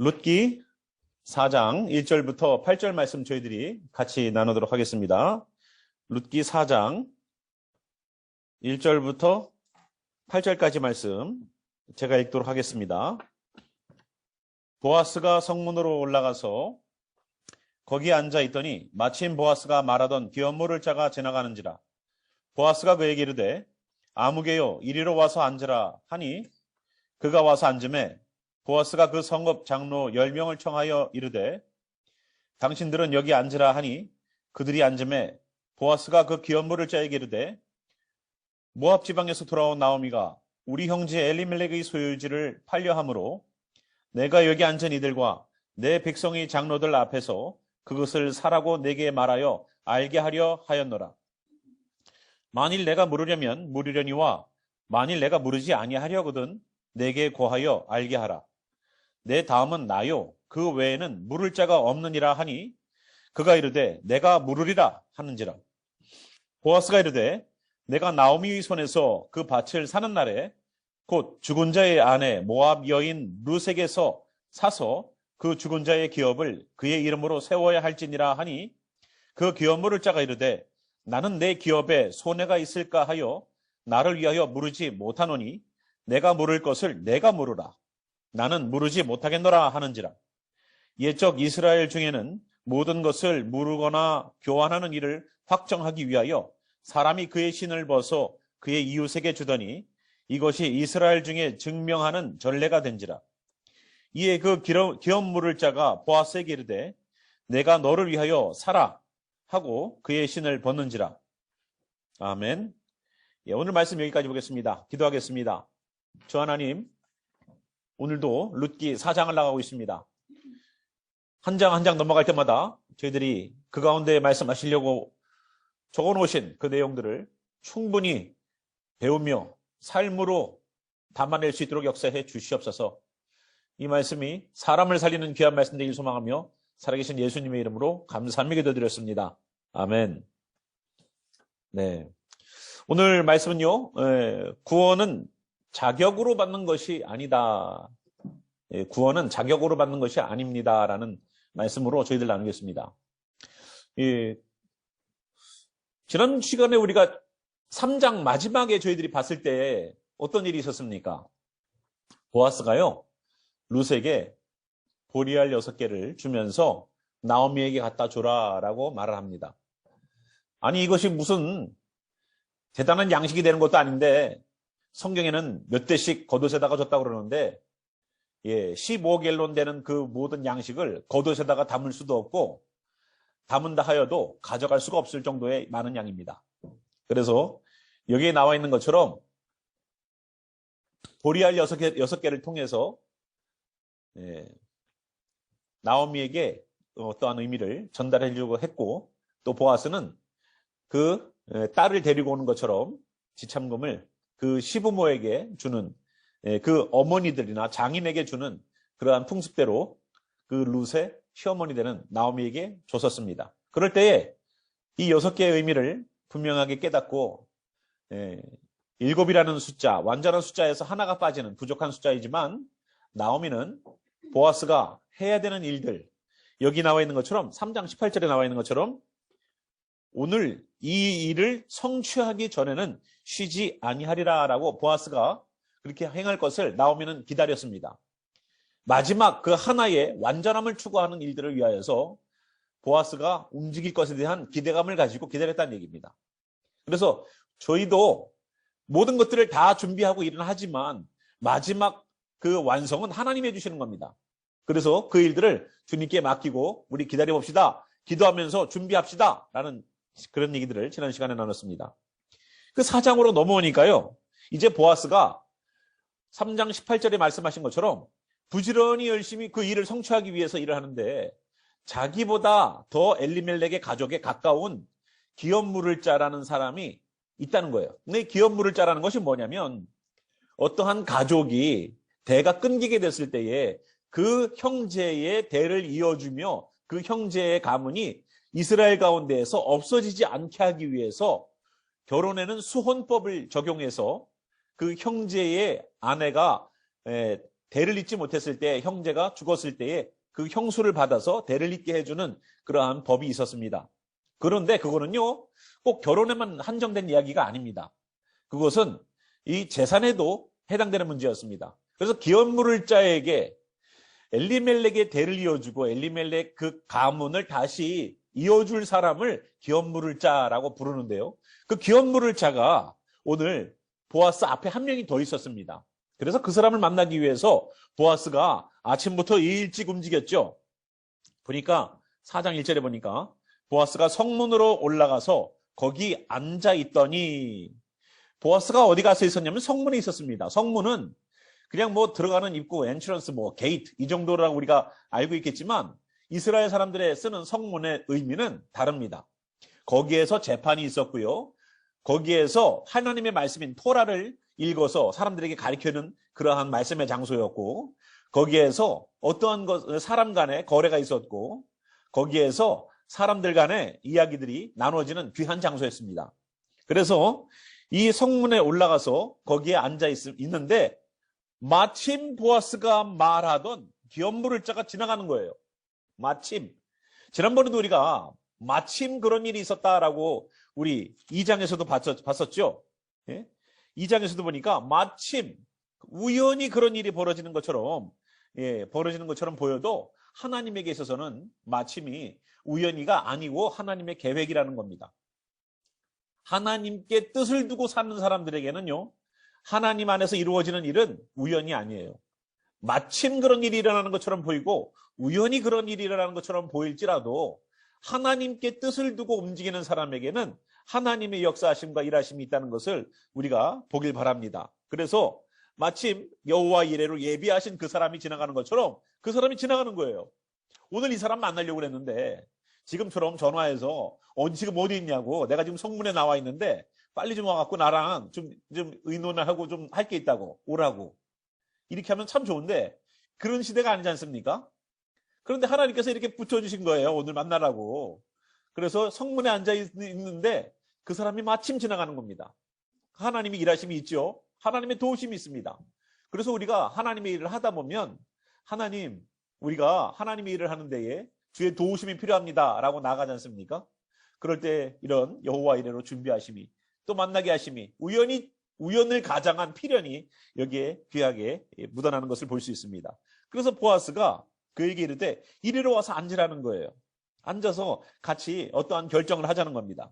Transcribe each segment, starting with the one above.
룻기 4장 1절부터 8절 말씀 저희들이 같이 나누도록 하겠습니다. 룻기 4장 1절부터 8절까지 말씀 제가 읽도록 하겠습니다. 보아스가 성문으로 올라가서 거기에 앉아 있더니 마침 보아스가 말하던 기업물을 짜가 지나가는지라. 보아스가 그에게 이르되 아무개요 이리로 와서 앉으라 하니 그가 와서 앉음에 보아스가 그 성읍 장로 10명을 청하여 이르되 당신들은 여기 앉으라 하니 그들이 앉음에 보아스가 그 기업물을 짜에게 이르되 모압 지방에서 돌아온 나오미가 우리 형제 엘리멜렉의 소유지를 팔려 함으로 내가 여기 앉은 이들과 내 백성의 장로들 앞에서 그것을 사라고 내게 말하여 알게 하려 하였노라. 만일 내가 물으려면 물으려니와 만일 내가 물으지 아니하려거든 내게 고하여 알게 하라. 내 다음은 나요 그 외에는 물을 자가 없느니라 하니 그가 이르되 내가 물으리라 하는지라. 보아스가 이르되 내가 나오미의 손에서 그 밭을 사는 날에 곧 죽은 자의 아내 모압 여인 룻에게서 사서 그 죽은 자의 기업을 그의 이름으로 세워야 할지니라 하니 그 기업물을 자가 이르되 나는 내 기업에 손해가 있을까 하여 나를 위하여 물으지 못하노니 내가 물을 것을 내가 물으라. 나는 물으지 못하겠노라 하는지라. 옛적 이스라엘 중에는 모든 것을 물으거나 교환하는 일을 확정하기 위하여 사람이 그의 신을 벗어 그의 이웃에게 주더니 이것이 이스라엘 중에 증명하는 전례가 된지라. 이에 그 기업물을 자가 보아스에게 이르되 내가 너를 위하여 사라 하고 그의 신을 벗는지라. 아멘. 오늘 말씀 여기까지 보겠습니다. 기도하겠습니다. 주 하나님, 오늘도 룻기 4장을 나가고 있습니다. 한 장 한 장 넘어갈 때마다 저희들이 그 가운데 말씀하시려고 적어놓으신 그 내용들을 충분히 배우며 삶으로 담아낼 수 있도록 역사해 주시옵소서. 이 말씀이 사람을 살리는 귀한 말씀 되길 소망하며 살아계신 예수님의 이름으로 감사하며 기도드렸습니다. 아멘. 네. 오늘 말씀은요, 구원은 자격으로 받는 것이 아니다. 구원은 자격으로 받는 것이 아닙니다라는 말씀으로 저희들 나누겠습니다. 지난 시간에 우리가 3장 마지막에 저희들이 봤을 때 어떤 일이 있었습니까? 보아스가요, 룻에게 보리알 6개를 주면서 나오미에게 갖다 줘라라고 말을 합니다. 아니, 이것이 무슨 대단한 양식이 되는 것도 아닌데 성경에는 몇 대씩 겉옷에다가 줬다고 그러는데 15갤론 되는 그 모든 양식을 겉옷에다가 담을 수도 없고 담은다 하여도 가져갈 수가 없을 정도의 많은 양입니다. 그래서 여기에 나와 있는 것처럼 보리알 6개를 통해서 나오미에게 어떠한 의미를 전달해 주려고 했고 또 보아스는 그 딸을 데리고 오는 것처럼 지참금을 그 시부모에게 주는 그 어머니들이나 장인에게 주는 그러한 풍습대로 그 룻의 시어머니 되는 나오미에게 줬었습니다. 그럴 때에 이 6개의 의미를 분명하게 깨닫고 7이라는 숫자, 완전한 숫자에서 하나가 빠지는 부족한 숫자이지만 나오미는 보아스가 해야 되는 일들, 여기 나와 있는 것처럼 3장 18절에 나와 있는 것처럼 오늘 이 일을 성취하기 전에는 쉬지 아니하리라라고 보아스가 그렇게 행할 것을 나오미는 기다렸습니다. 마지막 그 하나의 완전함을 추구하는 일들을 위하여서 보아스가 움직일 것에 대한 기대감을 가지고 기다렸다는 얘기입니다. 그래서 저희도 모든 것들을 다 준비하고 일은 하지만 마지막 그 완성은 하나님이 해주시는 겁니다. 그래서 그 일들을 주님께 맡기고 우리 기다려봅시다. 기도하면서 준비합시다. 라는 그런 얘기들을 지난 시간에 나눴습니다. 그 4장으로 넘어오니까요. 이제 보아스가 3장 18절에 말씀하신 것처럼 부지런히 열심히 그 일을 성취하기 위해서 일을 하는데 자기보다 더 엘리멜렉의 가족에 가까운 기업물을 자라는 사람이 있다는 거예요. 근데 기업물을 자라는 것이 뭐냐면 어떠한 가족이 대가 끊기게 됐을 때에 그 형제의 대를 이어주며 그 형제의 가문이 이스라엘 가운데에서 없어지지 않게 하기 위해서 결혼에는 수혼법을 적용해서 그 형제의 아내가 대를 잇지 못했을 때 형제가 죽었을 때에 그 형수를 받아서 대를 잇게 해주는 그러한 법이 있었습니다. 그런데 그거는요, 꼭 결혼에만 한정된 이야기가 아닙니다. 그것은 이 재산에도 해당되는 문제였습니다. 그래서 기업물을 자에게 엘리멜렉의 대를 이어주고 엘리멜렉 그 가문을 다시 이어줄 사람을 기업물을 자라고 부르는데요. 그 기업물을 자가 오늘 보아스 앞에 한 명이 더 있었습니다. 그래서 그 사람을 만나기 위해서 보아스가 아침부터 일찍 움직였죠. 보니까 4장 1절에 보니까 보아스가 성문으로 올라가서 거기 앉아 있더니, 보아스가 어디 가서 있었냐면 성문에 있었습니다. 성문은 그냥 뭐 들어가는 입구, 엔트런스, 뭐 게이트 이 정도라고 우리가 알고 있겠지만 이스라엘 사람들의 쓰는 성문의 의미는 다릅니다. 거기에서 재판이 있었고요. 거기에서 하나님의 말씀인 토라를 읽어서 사람들에게 가르치는 그러한 말씀의 장소였고, 거기에서 어떠한 사람 간의 거래가 있었고, 거기에서 사람들 간의 이야기들이 나눠지는 귀한 장소였습니다. 그래서 이 성문에 올라가서 거기에 앉아 있는데 마침 보아스가 말하던 기업물을 자가 지나가는 거예요. 마침. 지난번에도 우리가 마침 그런 일이 있었다라고 우리 2장에서도 봤었죠. 예? 2장에서도 보니까 마침 우연히 그런 일이 벌어지는 것처럼, 벌어지는 것처럼 보여도 하나님에게 있어서는 마침이 우연히가 아니고 하나님의 계획이라는 겁니다. 하나님께 뜻을 두고 사는 사람들에게는요, 하나님 안에서 이루어지는 일은 우연이 아니에요. 마침 그런 일이 일어나는 것처럼 보이고 우연히 그런 일이 일어나는 것처럼 보일지라도 하나님께 뜻을 두고 움직이는 사람에게는 하나님의 역사하심과 일하심이 있다는 것을 우리가 보길 바랍니다. 그래서 마침 여호와 이레로 예비하신 그 사람이 지나가는 것처럼 그 사람이 지나가는 거예요. 오늘 이 사람 만나려고 그랬는데 지금처럼 전화해서 지금 어디 있냐고, 내가 지금 성문에 나와 있는데 빨리 좀 와갖고 나랑 좀 의논을 하고 좀 할 게 있다고 오라고, 이렇게 하면 참 좋은데 그런 시대가 아니지 않습니까? 그런데 하나님께서 이렇게 붙여주신 거예요. 오늘 만나라고. 그래서 성문에 앉아 있는데 그 사람이 마침 지나가는 겁니다. 하나님의 일하심이 있죠. 하나님의 도우심이 있습니다. 그래서 우리가 하나님의 일을 하다 보면 하나님, 우리가 하나님의 일을 하는 데에 주의 도우심이 필요합니다 라고 나가지 않습니까? 그럴 때 이런 여호와 이레로 준비하심이, 또 만나게 하심이, 우연을 가장한 필연이 여기에 귀하게 묻어나는 것을 볼 수 있습니다. 그래서 보아스가 그에게 이르되 이리로 와서 앉으라는 거예요. 앉아서 같이 어떠한 결정을 하자는 겁니다.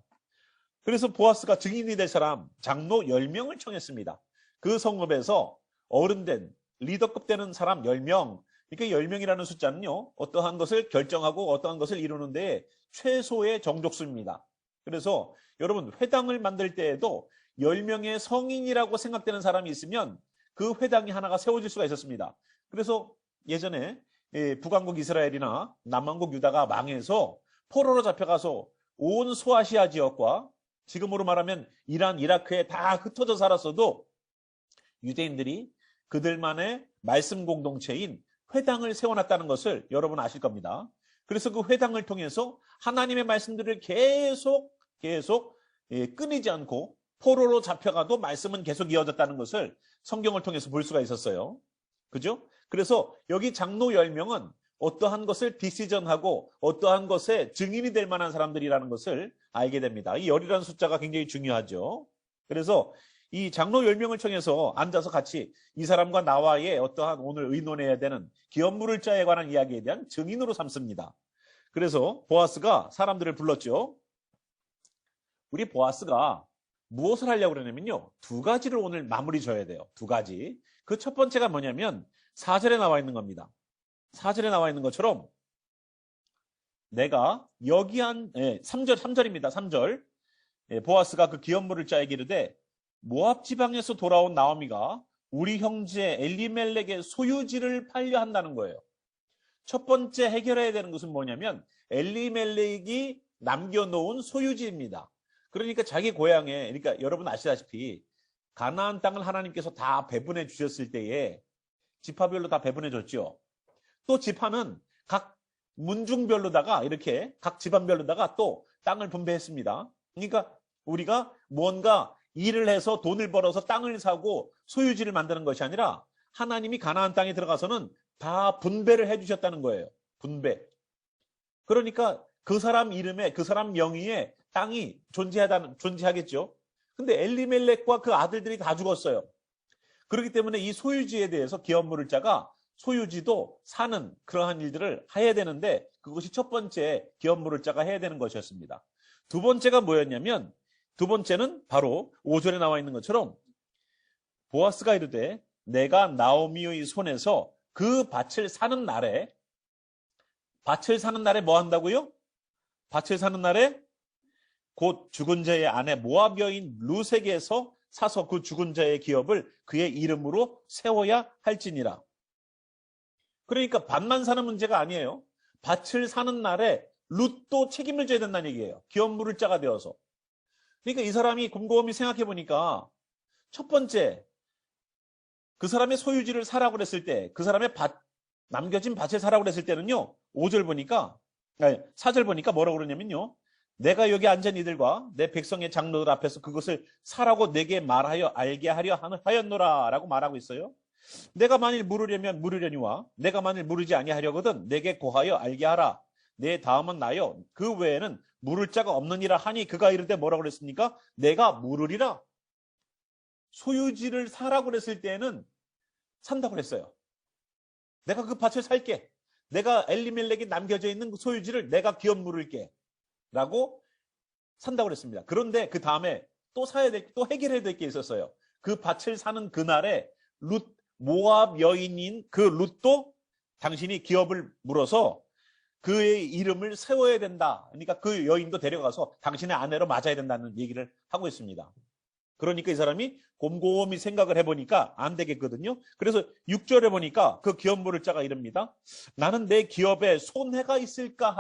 그래서 보아스가 증인이 될 사람 장로 10명을 청했습니다. 그 성읍에서 어른된 리더급 되는 사람 10명, 그러니까 10명이라는 숫자는요, 어떠한 것을 결정하고 어떠한 것을 이루는 데 최소의 정족수입니다. 그래서 여러분, 회당을 만들 때에도 10명의 성인이라고 생각되는 사람이 있으면 그 회당이 하나가 세워질 수가 있었습니다. 그래서 예전에 북왕국 이스라엘이나 남왕국 유다가 망해서 포로로 잡혀가서 온 소아시아 지역과 지금으로 말하면 이란, 이라크에 다 흩어져 살았어도 유대인들이 그들만의 말씀 공동체인 회당을 세워놨다는 것을 여러분 아실 겁니다. 그래서 그 회당을 통해서 하나님의 말씀들을 계속 끊이지 않고 포로로 잡혀가도 말씀은 계속 이어졌다는 것을 성경을 통해서 볼 수가 있었어요. 그죠? 그래서 여기 장로 10명은 어떠한 것을 디시전하고 어떠한 것에 증인이 될 만한 사람들이라는 것을 알게 됩니다. 이 열이라는 숫자가 굉장히 중요하죠. 그래서 이 장로 10명을 청해서 앉아서 같이 이 사람과 나와의 어떠한 오늘 의논해야 되는 기업물을 자에 관한 이야기에 대한 증인으로 삼습니다. 그래서 보아스가 사람들을 불렀죠. 우리 보아스가 무엇을 하려고 그러냐면요, 2가지를 오늘 마무리 져야 돼요. 2가지. 그 첫 번째가 뭐냐면 4절에 나와 있는 겁니다. 4절에 나와 있는 것처럼 내가 여기 3절입니다. 3절. 보아스가 그 기업물을 자에게 이르되 모압 지방에서 돌아온 나오미가 우리 형제 엘리멜렉의 소유지를 팔려 한다는 거예요. 첫 번째 해결해야 되는 것은 뭐냐면 엘리멜렉이 남겨놓은 소유지입니다. 그러니까 자기 고향에, 그러니까 여러분 아시다시피 가나안 땅을 하나님께서 다 배분해 주셨을 때에 지파별로 다 배분해 줬죠. 또 지파는 각 문중별로다가 이렇게 각 집안별로다가 또 땅을 분배했습니다. 그러니까 우리가 무언가 일을 해서 돈을 벌어서 땅을 사고 소유지를 만드는 것이 아니라 하나님이 가나안 땅에 들어가서는 다 분배를 해주셨다는 거예요. 분배. 그러니까 그 사람 이름에, 그 사람 명의의 땅이 존재하겠죠. 근데 엘리멜렉과 그 아들들이 다 죽었어요. 그렇기 때문에 이 소유지에 대해서 기업 물을 자가 소유지도 사는 그러한 일들을 해야 되는데, 그것이 첫 번째 기업 물을 자가 해야 되는 것이었습니다. 두 번째가 뭐였냐면, 두 번째는 바로 5절에 나와 있는 것처럼 보아스가 이르되 내가 나오미의 손에서 그 밭을 사는 날에 뭐 한다고요? 밭을 사는 날에 곧 죽은 자의 아내 모압 여인 룻에게서 사서 그 죽은 자의 기업을 그의 이름으로 세워야 할지니라. 그러니까 밭만 사는 문제가 아니에요. 밭을 사는 날에 룻도 책임을 져야 된다는 얘기예요. 기업 물을 자가 되어서. 그러니까 이 사람이 곰곰이 생각해 보니까 첫 번째, 그 사람의 소유지를 사라고 그랬을 때, 그 사람의 남겨진 밭을 사라고 그랬을 때는요, 5절 보니까, 4절 보니까 뭐라고 그러냐면요, 내가 여기 앉은 이들과 내 백성의 장로들 앞에서 그것을 사라고 내게 말하여 알게 하려 하였노라 라고 말하고 있어요. 내가 만일 물으려면 물으려니와 내가 만일 물으지 아니하려거든 내게 고하여 알게 하라. 내 다음은 나요. 그 외에는 물을 자가 없느니라 하니 그가 이르되 뭐라고 그랬습니까? 내가 물으리라. 소유지를 사라고 그랬을 때에는 산다고 그랬어요. 내가 그 밭을 살게. 내가 엘리멜렉이 남겨져 있는 그 소유지를 내가 기업 물을게. 라고 산다고 그랬습니다. 그런데 그 다음에 또 해결해야 될 게 있었어요. 그 밭을 사는 그날에 모압 여인인 그 룻도 당신이 기업을 물어서 그의 이름을 세워야 된다. 그러니까 그 여인도 데려가서 당신의 아내로 맞아야 된다는 얘기를 하고 있습니다. 그러니까 이 사람이 곰곰이 생각을 해보니까 안 되겠거든요. 그래서 6절에 보니까 그 기업 물을 자가 이릅니다. 나는 내 기업에 손해가 있을까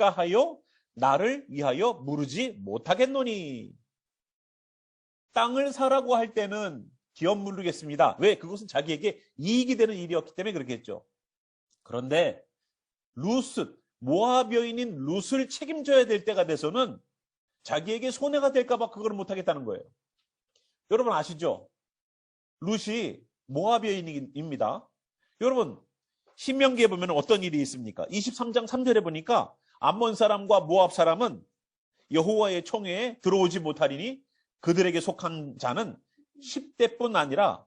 하여 나를 위하여 물으지 못하겠노니. 땅을 사라고 할 때는 기업 물르겠습니다. 왜? 그것은 자기에게 이익이 되는 일이었기 때문에 그렇겠죠. 그런데 모압 여인인 룻을 책임져야 될 때가 돼서는 자기에게 손해가 될까 봐 그걸 못하겠다는 거예요. 여러분 아시죠? 룻이 모압 여인입니다. 여러분 신명기에 보면 어떤 일이 있습니까? 23장 3절에 보니까 암몬 사람과 모압 사람은 여호와의 총회에 들어오지 못하리니 그들에게 속한 자는 10대뿐 아니라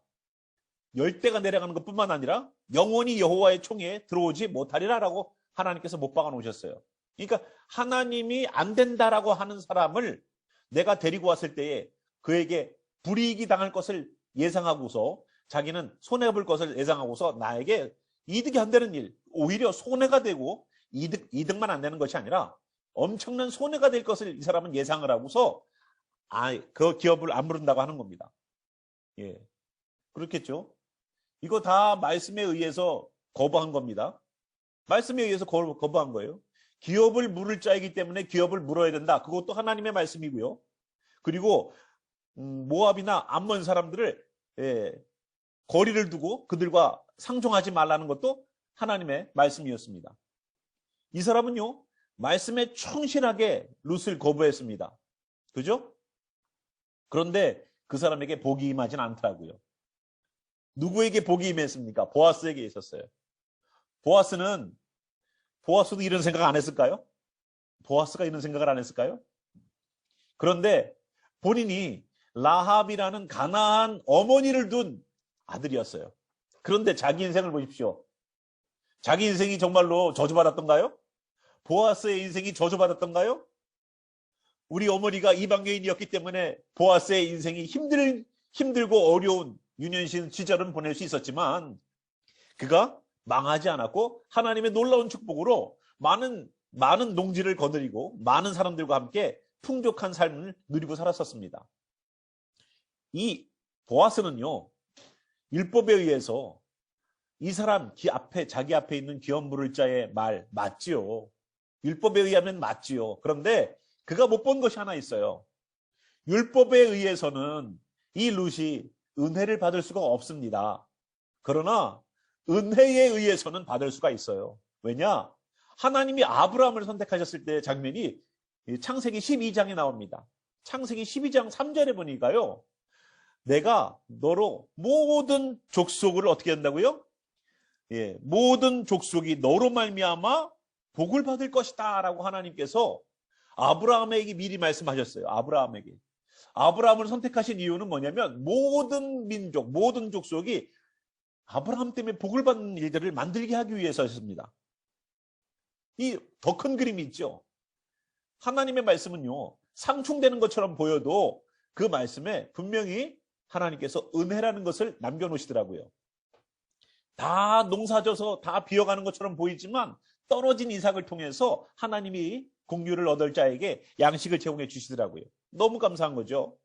10대가 내려가는 것뿐만 아니라 영원히 여호와의 총회에 들어오지 못하리라 라고 하나님께서 못 박아 놓으셨어요. 그러니까 하나님이 안 된다라고 하는 사람을 내가 데리고 왔을 때에 그에게 불이익이 당할 것을 예상하고서, 자기는 손해볼 것을 예상하고서 나에게 이득이 안 되는 일, 오히려 손해가 되고 이득만 안 되는 것이 아니라 엄청난 손해가 될 것을 이 사람은 예상을 하고서 그 기업을 안 부른다고 하는 겁니다. 예, 그렇겠죠. 이거 다 말씀에 의해서 거부한 겁니다. 말씀에 의해서 거부한 거예요. 기업을 물을 자이기 때문에 기업을 물어야 된다. 그것도 하나님의 말씀이고요. 그리고 모압이나 암몬 사람들을 거리를 두고 그들과 상종하지 말라는 것도 하나님의 말씀이었습니다. 이 사람은요, 말씀에 충실하게 룻을 거부했습니다. 그죠? 그런데 그 사람에게 복이 임하진 않더라고요. 누구에게 복이 임했습니까? 보아스에게 있었어요. 보아스도 이런 생각 안 했을까요? 보아스가 이런 생각을 안 했을까요? 그런데 본인이 라합이라는 가나안 어머니를 둔 아들이었어요. 그런데 자기 인생을 보십시오. 자기 인생이 정말로 저주받았던가요? 보아스의 인생이 저주받았던가요? 우리 어머니가 이방여인이었기 때문에 보아스의 인생이 힘들고 어려운 유년신 시절은 보낼 수 있었지만 그가 망하지 않았고 하나님의 놀라운 축복으로 많은 농지를 거느리고 많은 사람들과 함께 풍족한 삶을 누리고 살았었습니다. 이 보아스는요, 율법에 의해서 이 사람 자기 앞에 있는 기업 물을 자의 말 맞지요. 율법에 의하면 맞지요. 그런데 그가 못 본 것이 하나 있어요. 율법에 의해서는 이 룻이 은혜를 받을 수가 없습니다. 그러나 은혜에 의해서는 받을 수가 있어요. 왜냐? 하나님이 아브라함을 선택하셨을 때 장면이 창세기 12장에 나옵니다. 창세기 12장 3절에 보니까요, 내가 너로 모든 족속을 어떻게 한다고요? 예, 모든 족속이 너로 말미암아 복을 받을 것이다 라고 하나님께서 아브라함에게 미리 말씀하셨어요. 아브라함을 선택하신 이유는 뭐냐면 모든 민족, 모든 족속이 아브라함 때문에 복을 받는 일들을 만들게 하기 위해서였습니다. 이 더 큰 그림이 있죠. 하나님의 말씀은요, 상충되는 것처럼 보여도 그 말씀에 분명히 하나님께서 은혜라는 것을 남겨놓으시더라고요. 다 농사져서 다 비어가는 것처럼 보이지만 떨어진 이삭을 통해서 하나님이 공유를 얻을 자에게 양식을 제공해 주시더라고요. 너무 감사한 거죠.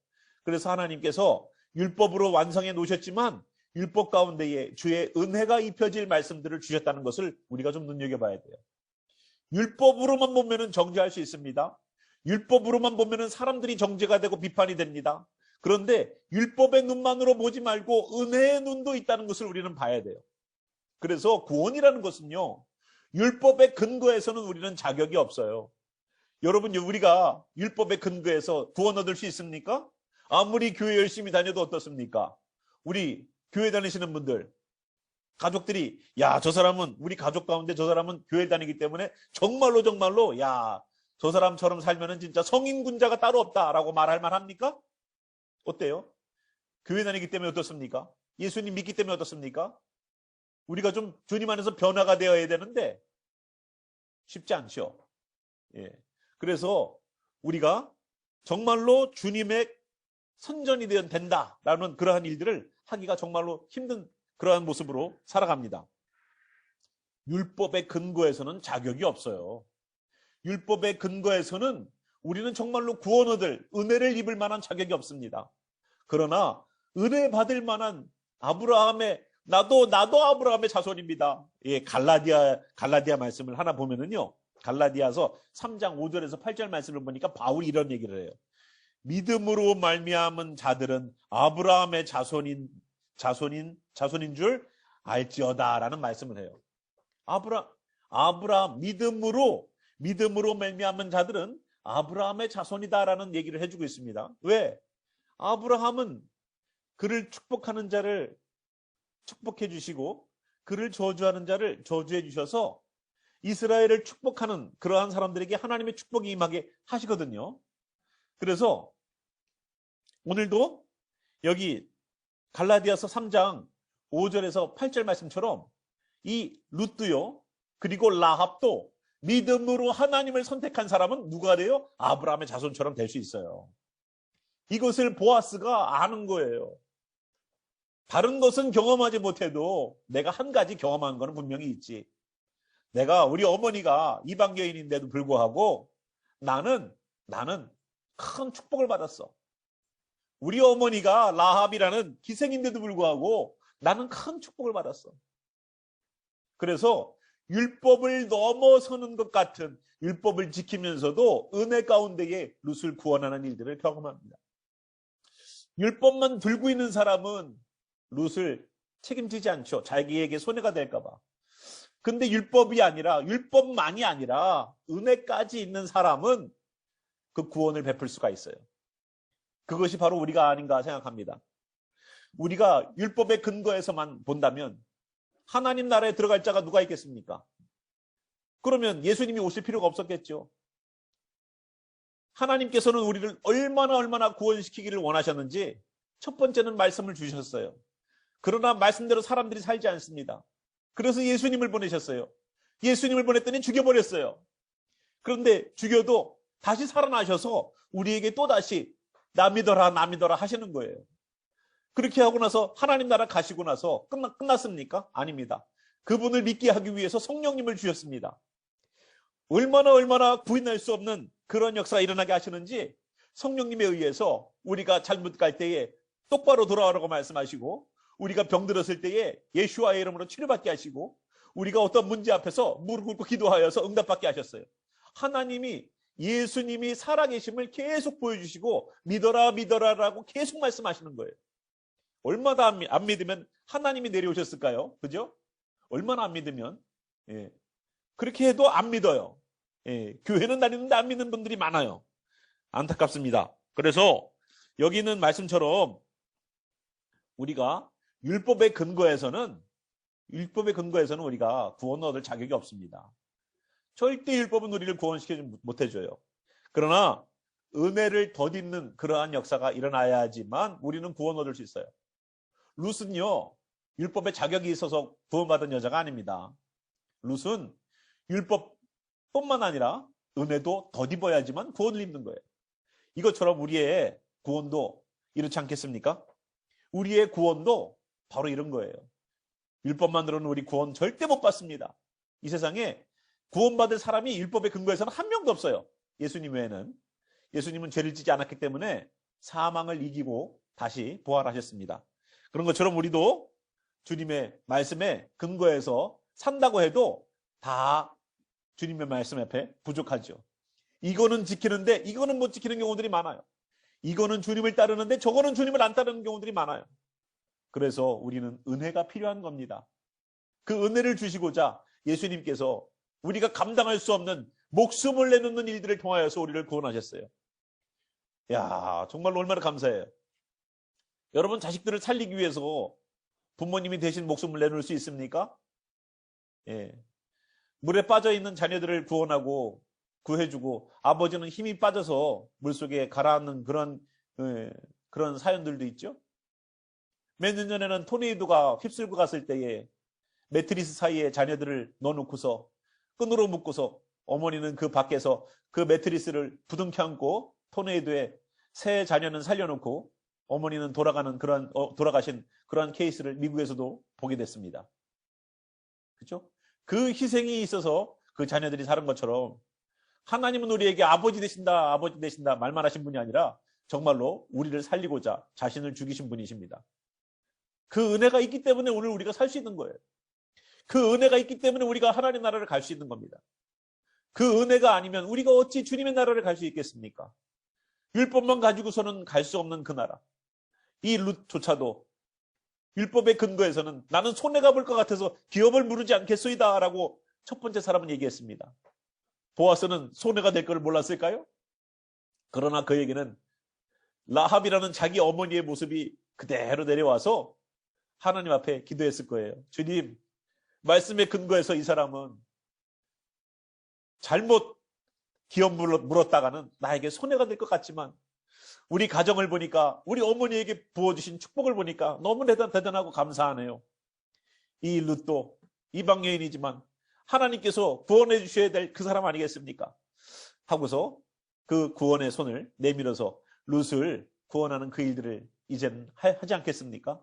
그래서 하나님께서 율법으로 완성해 놓으셨지만 율법 가운데에 주의 은혜가 입혀질 말씀들을 주셨다는 것을 우리가 좀 눈여겨봐야 돼요. 율법으로만 보면은 정죄할 수 있습니다. 율법으로만 보면은 사람들이 정죄가 되고 비판이 됩니다. 그런데 율법의 눈만으로 보지 말고 은혜의 눈도 있다는 것을 우리는 봐야 돼요. 그래서 구원이라는 것은요, 율법의 근거에서는 우리는 자격이 없어요. 여러분, 우리가 율법의 근거에서 구원 얻을 수 있습니까? 아무리 교회 열심히 다녀도 어떻습니까? 우리 교회 다니시는 분들, 가족들이 야, 저 사람은 우리 가족 가운데 저 사람은 교회 다니기 때문에 정말로 야, 저 사람처럼 살면은 진짜 성인군자가 따로 없다라고 말할 만합니까? 어때요? 교회 다니기 때문에 어떻습니까? 예수님 믿기 때문에 어떻습니까? 우리가 좀 주님 안에서 변화가 되어야 되는데 쉽지 않죠. 예. 그래서 우리가 정말로 주님의 선전이 된다라는 그러한 일들을 하기가 정말로 힘든 그러한 모습으로 살아갑니다. 율법의 근거에서는 자격이 없어요. 율법의 근거에서는 우리는 정말로 구원 얻을 은혜를 입을 만한 자격이 없습니다. 그러나 은혜 받을 만한 아브라함의 나도 아브라함의 자손입니다. 예, 갈라디아 말씀을 하나 보면은요. 갈라디아서 3장 5절에서 8절 말씀을 보니까 바울이 이런 얘기를 해요. 믿음으로 말미암은 자들은 아브라함의 자손인 줄 알지어다라는 말씀을 해요. 아브라함 믿음으로 말미암은 자들은 아브라함의 자손이다라는 얘기를 해주고 있습니다. 왜? 아브라함은 그를 축복하는 자를 축복해 주시고 그를 저주하는 자를 저주해 주셔서 이스라엘을 축복하는 그러한 사람들에게 하나님의 축복이 임하게 하시거든요. 그래서 오늘도 여기 갈라디아서 3장 5절에서 8절 말씀처럼 이 룻도요, 그리고 라합도 믿음으로 하나님을 선택한 사람은 누가 돼요? 아브라함의 자손처럼 될 수 있어요. 이것을 보아스가 아는 거예요. 다른 것은 경험하지 못해도 내가 한 가지 경험한 거는 분명히 있지. 내가 우리 어머니가 이방교인인데도 불구하고 나는 큰 축복을 받았어. 우리 어머니가 라합이라는 기생인데도 불구하고 나는 큰 축복을 받았어. 그래서 율법을 넘어서는 것 같은 율법을 지키면서도 은혜 가운데에 룻을 구원하는 일들을 경험합니다. 율법만 들고 있는 사람은 룻을 책임지지 않죠. 자기에게 손해가 될까 봐. 근데 율법만이 아니라 은혜까지 있는 사람은 그 구원을 베풀 수가 있어요. 그것이 바로 우리가 아닌가 생각합니다. 우리가 율법의 근거에서만 본다면 하나님 나라에 들어갈 자가 누가 있겠습니까? 그러면 예수님이 오실 필요가 없었겠죠. 하나님께서는 우리를 얼마나 구원시키기를 원하셨는지 첫 번째는 말씀을 주셨어요. 그러나 말씀대로 사람들이 살지 않습니다. 그래서 예수님을 보내셨어요. 예수님을 보냈더니 죽여버렸어요. 그런데 죽여도 다시 살아나셔서 우리에게 또다시 나 믿어라 하시는 거예요. 그렇게 하고 나서 하나님 나라 가시고 나서 끝났습니까? 아닙니다. 그분을 믿게 하기 위해서 성령님을 주셨습니다. 얼마나 부인할 수 없는 그런 역사가 일어나게 하시는지 성령님에 의해서 우리가 잘못 갈 때에 똑바로 돌아오라고 말씀하시고, 우리가 병들었을 때에 예수와의 이름으로 치료받게 하시고, 우리가 어떤 문제 앞에서 무릎 꿇고 기도하여서 응답받게 하셨어요. 하나님이 예수님이 살아계심을 계속 보여주시고 믿어라라고 계속 말씀하시는 거예요. 얼마나 안 믿으면 하나님이 내려오셨을까요? 그죠? 얼마나 안 믿으면. 예. 그렇게 해도 안 믿어요. 예. 교회는 다니는데 안 믿는 분들이 많아요. 안타깝습니다. 그래서 여기 있는 말씀처럼 우리가 율법의 근거에서는 우리가 구원 얻을 자격이 없습니다. 절대 율법은 우리를 구원시키지 못해줘요. 그러나 은혜를 덧입는 그러한 역사가 일어나야지만 우리는 구원 얻을 수 있어요. 룻은요, 율법에 자격이 있어서 구원받은 여자가 아닙니다. 룻은 율법뿐만 아니라 은혜도 덧입어야지만 구원을 입는 거예요. 이것처럼 우리의 구원도 이렇지 않겠습니까? 우리의 구원도 바로 이런 거예요. 율법만으로는 우리 구원 절대 못 받습니다. 이 세상에 구원받을 사람이 율법의 근거에서는 한 명도 없어요. 예수님 외에는. 예수님은 죄를 짓지 않았기 때문에 사망을 이기고 다시 부활하셨습니다. 그런 것처럼 우리도 주님의 말씀에 근거해서 산다고 해도 다 주님의 말씀 앞에 부족하죠. 이거는 지키는데 이거는 못 지키는 경우들이 많아요. 이거는 주님을 따르는데 저거는 주님을 안 따르는 경우들이 많아요. 그래서 우리는 은혜가 필요한 겁니다. 그 은혜를 주시고자 예수님께서 우리가 감당할 수 없는 목숨을 내놓는 일들을 통하여서 우리를 구원하셨어요. 야, 정말로 얼마나 감사해요. 여러분, 자식들을 살리기 위해서 부모님이 대신 목숨을 내놓을 수 있습니까? 예. 물에 빠져있는 자녀들을 구원하고 구해주고 아버지는 힘이 빠져서 물속에 가라앉는 그런 사연들도 있죠. 몇 년 전에는 토네이도가 휩쓸고 갔을 때에 매트리스 사이에 자녀들을 넣어놓고서 끈으로 묶고서 어머니는 그 밖에서 그 매트리스를 부둥켜 안고 토네이도에 새 자녀는 살려놓고 어머니는 돌아가신 그런 케이스를 미국에서도 보게 됐습니다. 그렇죠? 그 희생이 있어서 그 자녀들이 사는 것처럼 하나님은 우리에게 아버지 되신다 말만 하신 분이 아니라 정말로 우리를 살리고자 자신을 죽이신 분이십니다. 그 은혜가 있기 때문에 오늘 우리가 살 수 있는 거예요. 그 은혜가 있기 때문에 우리가 하나님 나라를 갈 수 있는 겁니다. 그 은혜가 아니면 우리가 어찌 주님의 나라를 갈 수 있겠습니까? 율법만 가지고서는 갈 수 없는 그 나라. 이 룻조차도 율법의 근거에서는 나는 손해가 볼 것 같아서 기업을 물으지 않겠소이다 라고 첫 번째 사람은 얘기했습니다. 보아스는 손해가 될 걸 몰랐을까요? 그러나 그에게는 라합이라는 자기 어머니의 모습이 그대로 내려와서 하나님 앞에 기도했을 거예요. 주님, 말씀의 근거에서 이 사람은 잘못 기업 물었다가는 나에게 손해가 될 것 같지만 우리 가정을 보니까 우리 어머니에게 부어주신 축복을 보니까 너무 대단하고 감사하네요. 이 룻도 이방 여인이지만 하나님께서 구원해 주셔야 될 그 사람 아니겠습니까? 하고서 그 구원의 손을 내밀어서 룻을 구원하는 그 일들을 이제는 하지 않겠습니까?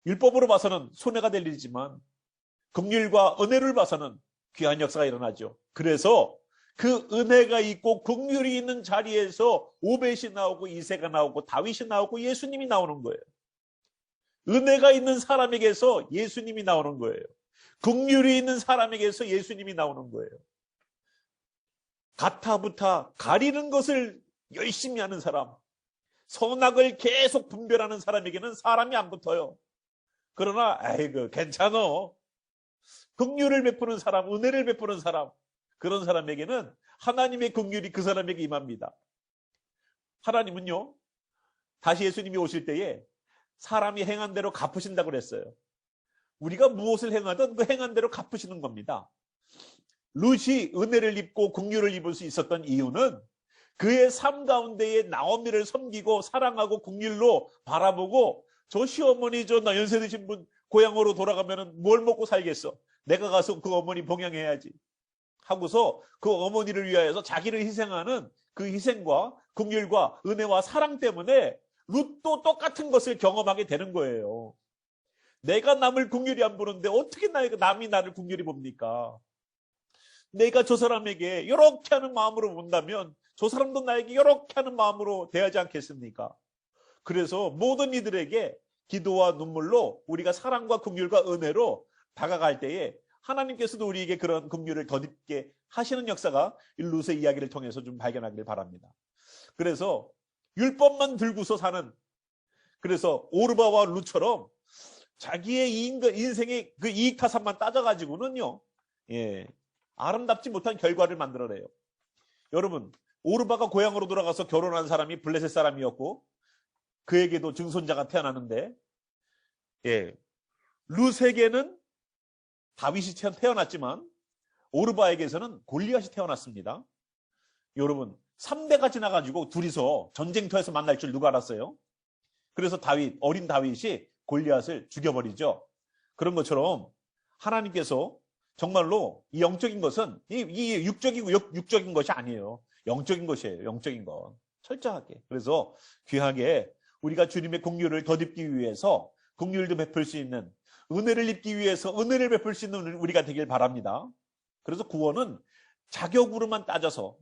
율법으로 봐서는 손해가 될 일이지만 긍휼과 은혜를 봐서는 귀한 역사가 일어나죠. 그래서 그 은혜가 있고 긍휼이 있는 자리에서 오벳이 나오고 이새가 나오고 다윗이 나오고 예수님이 나오는 거예요. 은혜가 있는 사람에게서 예수님이 나오는 거예요. 긍휼이 있는 사람에게서 예수님이 나오는 거예요. 가타부타 가리는 것을 열심히 하는 사람, 선악을 계속 분별하는 사람에게는 사람이 안 붙어요. 그러나 아이고 괜찮어. 긍휼을 베푸는 사람, 은혜를 베푸는 사람, 그런 사람에게는 하나님의 긍휼이 그 사람에게 임합니다. 하나님은요, 다시 예수님이 오실 때에 사람이 행한 대로 갚으신다고 그랬어요. 우리가 무엇을 행하든 그 행한 대로 갚으시는 겁니다. 룻이 은혜를 입고 긍휼을 입을 수 있었던 이유는 그의 삶 가운데에 나오미를 섬기고 사랑하고 긍휼로 바라보고 저 시어머니 저 연세 드신 분 고향으로 돌아가면 뭘 먹고 살겠어? 내가 가서 그 어머니 봉양해야지 하고서 그 어머니를 위하여서 자기를 희생하는 그 희생과 긍휼과 은혜와 사랑 때문에 룻도 똑같은 것을 경험하게 되는 거예요. 내가 남을 긍휼히 안 보는데 어떻게 남이 나를 긍휼히 봅니까? 내가 저 사람에게 이렇게 하는 마음으로 본다면 저 사람도 나에게 이렇게 하는 마음으로 대하지 않겠습니까? 그래서 모든 이들에게 기도와 눈물로 우리가 사랑과 긍휼과 은혜로 다가갈 때에 하나님께서도 우리에게 그런 긍휼을 덧입게 하시는 역사가 룻의 이야기를 통해서 좀 발견하기를 바랍니다. 그래서 율법만 들고서 사는, 그래서 오르바와 룻처럼 자기의 인생의 그 이익타산만 따져가지고는요, 아름답지 못한 결과를 만들어내요. 여러분, 오르바가 고향으로 돌아가서 결혼한 사람이 블레셋 사람이었고 그에게도 증손자가 태어나는데, 예, 룻에게는 다윗이 태어났지만 오르바에게서는 골리앗이 태어났습니다. 여러분, 3대가 지나가지고 둘이서 전쟁터에서 만날 줄 누가 알았어요? 그래서 어린 다윗이 골리앗을 죽여버리죠. 그런 것처럼 하나님께서 정말로 이 영적인 것은 이 육적인 것이 아니에요. 영적인 것이에요. 영적인 것. 철저하게. 그래서 귀하게 우리가 주님의 긍휼을 덧입기 위해서 긍휼도 베풀 수 있는, 은혜를 입기 위해서 은혜를 베풀 수 있는 우리가 되길 바랍니다. 그래서 구원은 자격으로만 따져서,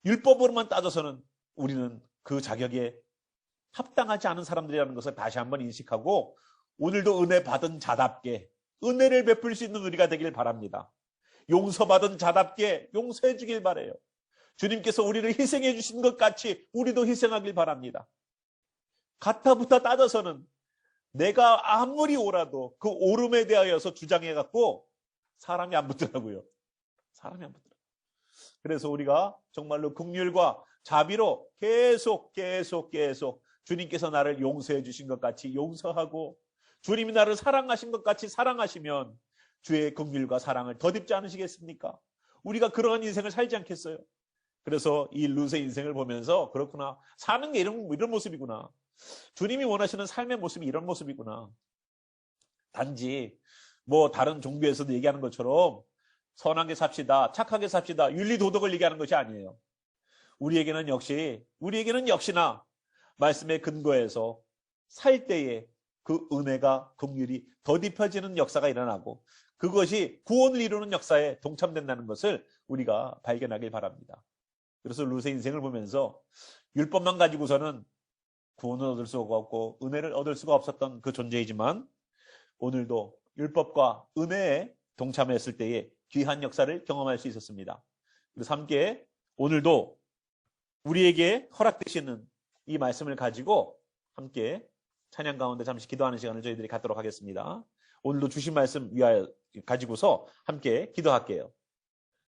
율법으로만 따져서는 우리는 그 자격에 합당하지 않은 사람들이라는 것을 다시 한번 인식하고, 오늘도 은혜 받은 자답게 은혜를 베풀 수 있는 우리가 되길 바랍니다. 용서받은 자답게 용서해 주길 바라요. 주님께서 우리를 희생해 주신 것 같이 우리도 희생하길 바랍니다. 가타부타 따져서는 내가 아무리 옳아도 그 옳음에 대하여서 주장해갖고 사람이 안 붙더라고요. 사람이 안 붙더라고요. 그래서 우리가 정말로 긍휼과 자비로 계속 주님께서 나를 용서해 주신 것 같이 용서하고, 주님이 나를 사랑하신 것 같이 사랑하시면 주의 긍휼과 사랑을 덧입지 않으시겠습니까? 우리가 그러한 인생을 살지 않겠어요? 그래서 이 룻의 인생을 보면서, 그렇구나, 사는 게 이런 모습이구나, 주님이 원하시는 삶의 모습이 이런 모습이구나. 단지 뭐 다른 종교에서도 얘기하는 것처럼 선하게 삽시다, 착하게 삽시다, 윤리도덕을 얘기하는 것이 아니에요. 우리에게는 역시나 말씀의 근거에서 살 때에 그 은혜가, 긍휼이 덧입혀지는 역사가 일어나고, 그것이 구원을 이루는 역사에 동참된다는 것을 우리가 발견하길 바랍니다. 그래서 룻의 인생을 보면서 율법만 가지고서는 구원을 얻을 수가 없고 은혜를 얻을 수가 없었던 그 존재이지만, 오늘도 율법과 은혜에 동참했을 때의 귀한 역사를 경험할 수 있었습니다. 그래서 함께 오늘도 우리에게 허락되시는 이 말씀을 가지고 함께 찬양 가운데 잠시 기도하는 시간을 저희들이 갖도록 하겠습니다. 오늘도 주신 말씀 가지고서 함께 기도할게요.